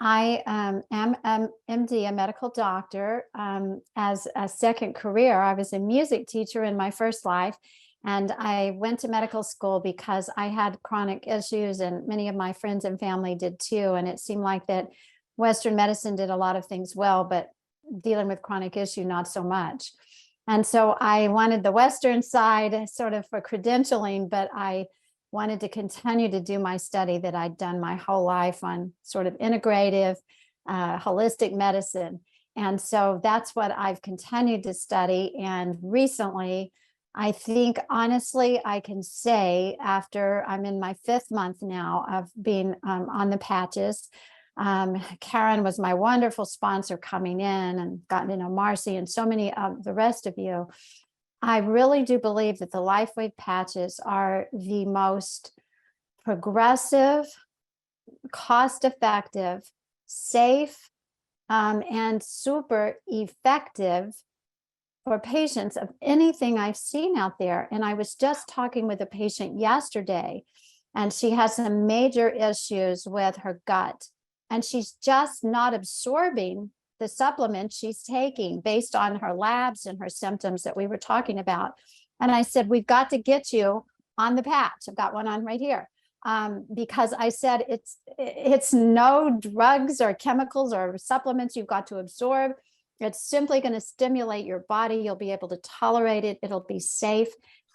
I am an MD, a medical doctor. As a second career, I was a music teacher in my first life, and I went to medical school because I had chronic issues, and many of my friends and family did too. And it seemed like that Western medicine did a lot of things well, but dealing with chronic issue, not so much. And so I wanted the Western side sort of for credentialing, but I wanted to continue to do my study that I'd done my whole life on sort of integrative, holistic medicine. And so that's what I've continued to study. And recently, I think honestly, I can say after I'm in my 5th month now of being on the patches. Karen was my wonderful sponsor coming in, and gotten to know Marcy and so many of the rest of you. I really do believe that the LifeWave patches are the most progressive, cost-effective, safe, and super effective for patients of anything I've seen out there. And I was just talking with a patient yesterday, and she has some major issues with her gut, and she's just not absorbing the supplements she's taking based on her labs and her symptoms that we were talking about. And I said, we've got to get you on the patch. I've got one on right here. Because I said, it's no drugs or chemicals or supplements you've got to absorb. It's simply going to stimulate your body. You'll be able to tolerate it. It'll be safe.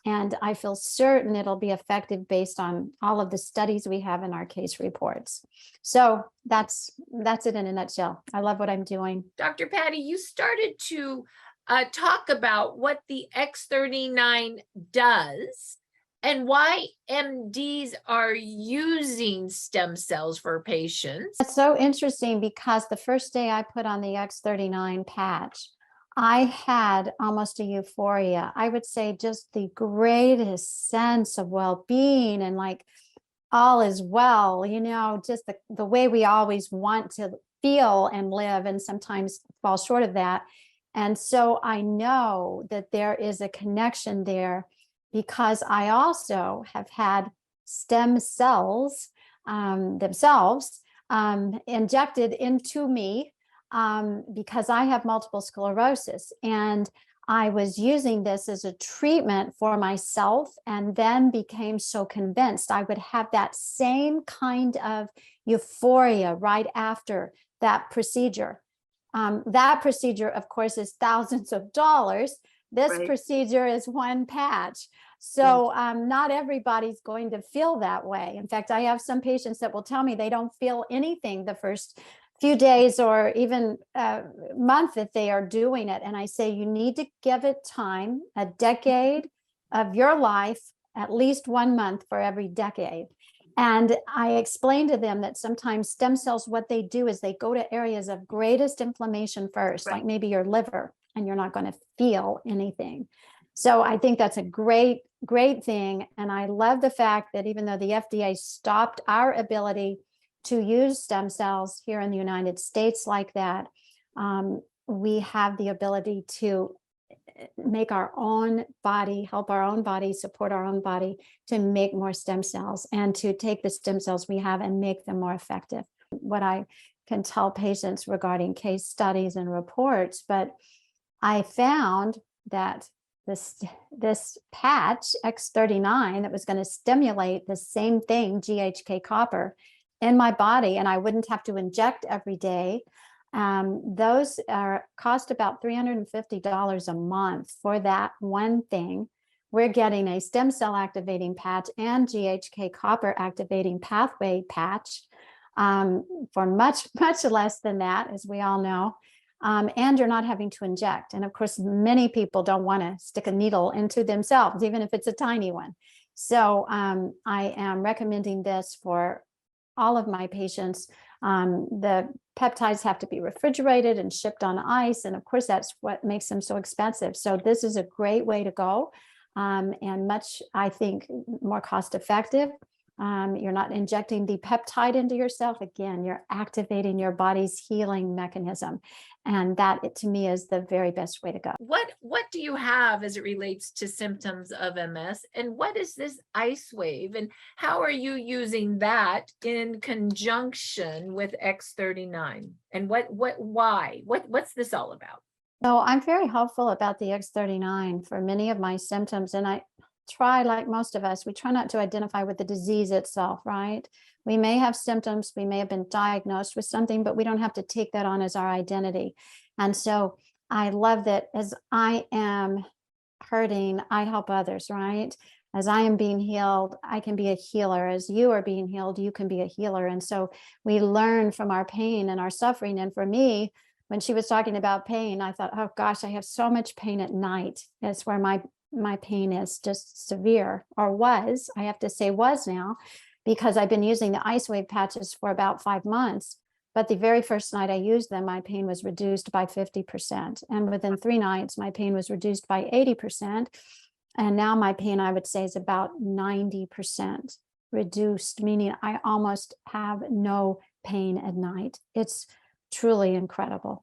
And I feel certain it'll be effective based on all of the studies we have in our case reports. So that's it in a nutshell. I love what I'm doing. Dr. Patty, you started to talk about what the X39 does and why MDs are using stem cells for patients. It's so interesting because the first day I put on the X39 patch, I had almost a euphoria. I would say just the greatest sense of well-being, and like all is well, just the way we always want to feel and live, and sometimes fall short of that. And so I know that there is a connection there, because I also have had stem cells themselves injected into me, because I have multiple sclerosis, and I was using this as a treatment for myself, and then became so convinced I would have that same kind of euphoria right after that procedure. That procedure, of course, is thousands of dollars. This Right. procedure is one patch. So not everybody's going to feel that way. In fact, I have some patients that will tell me they don't feel anything the first few days or even month that they are doing it. And I say, you need to give it time, a decade of your life, at least 1 month for every decade. And I explain to them that sometimes stem cells, what they do is they go to areas of greatest inflammation first, Right. like maybe your liver, and you're not going to feel anything. So I think that's a great thing. And I love the fact that even though the FDA stopped our ability to use stem cells here in the United States like that, we have the ability to make our own body, help our own body, support our own body to make more stem cells, and to take the stem cells we have and make them more effective. What I can tell patients regarding case studies and reports, but I found that this patch X39 that was going to stimulate the same thing, GHK copper, in my body, and I wouldn't have to inject every day. Those cost about $350 a month for that one thing. We're getting a stem cell activating patch and GHK copper activating pathway patch for much less than that, as we all know. And you're not having to inject. And of course, many people don't want to stick a needle into themselves, even if it's a tiny one. So I am recommending this for all of my patients. The peptides have to be refrigerated and shipped on ice. And of course, that's what makes them so expensive. So this is a great way to go, and much, I think, more cost effective. You're not injecting the peptide into yourself. Again, you're activating your body's healing mechanism. And that, to me, is the very best way to go. What do you have as it relates to symptoms of MS? And what is this ice wave? And how are you using that in conjunction with X39? And what's this all about? So I'm very hopeful about the X39 for many of my symptoms. And I try, like most of us, we try not to identify with the disease itself, right? We may have symptoms, we may have been diagnosed with something, but we don't have to take that on as our identity. And so I love that as I am hurting, I help others, right? As I am being healed, I can be a healer. As you are being healed, you can be a healer. And so we learn from our pain and our suffering. And for me, when she was talking about pain, I thought, oh gosh, I have so much pain at night. It's where my pain is just severe, or was. I have to say was now, because I've been using the ice wave patches for about 5 months. But the very first night I used them, my pain was reduced by 50%. And within 3 nights, my pain was reduced by 80%. And now my pain, I would say, is about 90% reduced, meaning I almost have no pain at night. It's truly incredible.